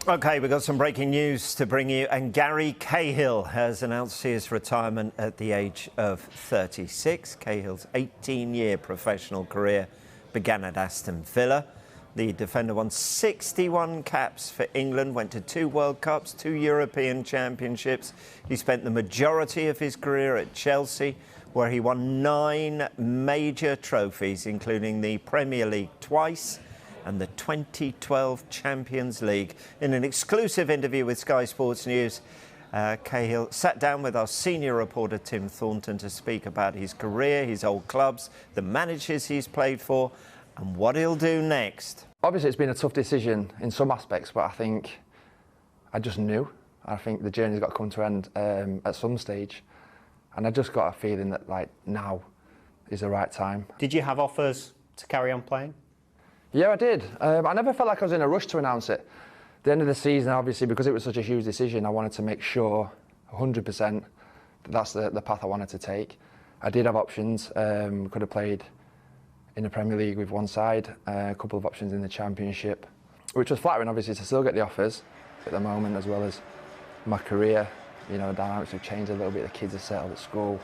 OK, we've got some breaking news to bring you, and Gary Cahill has announced his retirement at the age of 36. Cahill's 18-year professional career began at Aston Villa. The defender won 61 caps for England, went to 2 World Cups, 2 European Championships. He spent the majority of his career at Chelsea, where he won 9 major trophies, including the Premier League twice and the 2012 Champions League. In an exclusive interview with Sky Sports News, Cahill sat down with our senior reporter Tim Thornton to speak about his career, his old clubs, the managers he's played for, and what he'll do next. Obviously, it's been a tough decision in some aspects, but I think I just knew. I think the journey's got to come to an end at some stage, and I just got a feeling that now is the right time. Did you have offers to carry on playing? Yeah, I did. I never felt like I was in a rush to announce it. At the end of the season, obviously, because it was such a huge decision, I wanted to make sure 100% that that's the path I wanted to take. I did have options. Could have played in the Premier League with one side, a couple of options in the Championship, which was flattering, obviously, to still get the offers at the moment, as well as my career. You know, dynamics have changed a little bit. The kids are settled at school.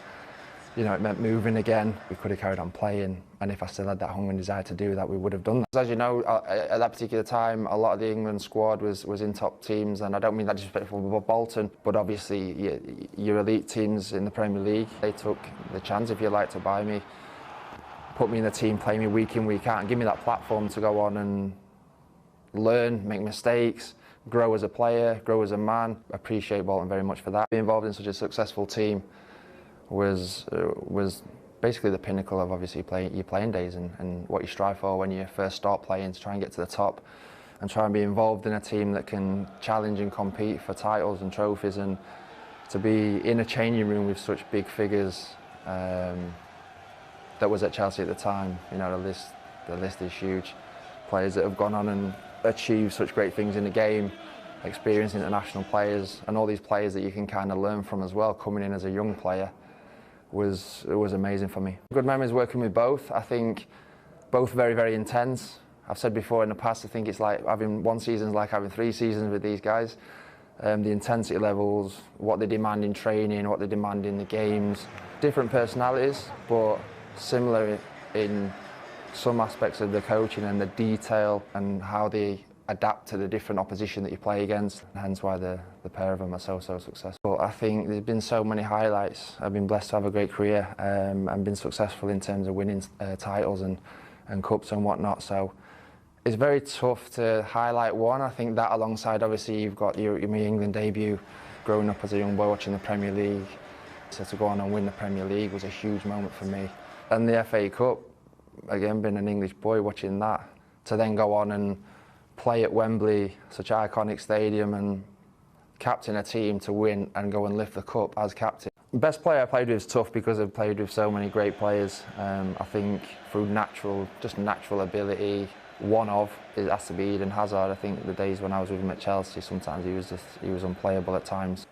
You know, it meant moving again. We could have carried on playing, and if I still had that hunger and desire to do that, we would have done that. As you know, at that particular time, a lot of the England squad was in top teams, and I don't mean that disrespectful with Bolton, but obviously your elite teams in the Premier League, they took the chance, if you like, to buy me, put me in the team, play me week in, week out, and give me that platform to go on and learn, make mistakes, grow as a player, grow as a man. I appreciate Bolton very much for that. Being involved in such a successful team was basically the pinnacle of obviously your playing days and what you strive for when you first start playing, to try and get to the top and try and be involved in a team that can challenge and compete for titles and trophies, and to be in a changing room with such big figures that was at Chelsea at the time. You know, the list is huge. Players that have gone on and achieved such great things in the game, experienced international players, and all these players that you can kind of learn from as well, coming in as a young player. Was amazing for me. Good memories working with both. I think both very, very intense. I've said before in the past, I think it's like having one season is like having 3 seasons with these guys. The intensity levels, what they demand in training, what they demand in the games. Different personalities, but similar in some aspects of the coaching and the detail and how they adapt to the different opposition that you play against, hence why the pair of them are so successful. I think there's been so many highlights. I've been blessed to have a great career and been successful in terms of winning titles and cups and whatnot, so it's very tough to highlight one. I think that alongside, obviously, you've got your England debut, growing up as a young boy watching the Premier League, so to go on and win the Premier League was a huge moment for me. And the FA Cup, again, being an English boy watching that, to then go on and play at Wembley, such an iconic stadium, and captain a team to win and go and lift the cup as captain. Best player I played with is tough because I've played with so many great players. I think through natural ability, it has to be Eden Hazard. I think the days when I was with him at Chelsea, sometimes he was unplayable at times.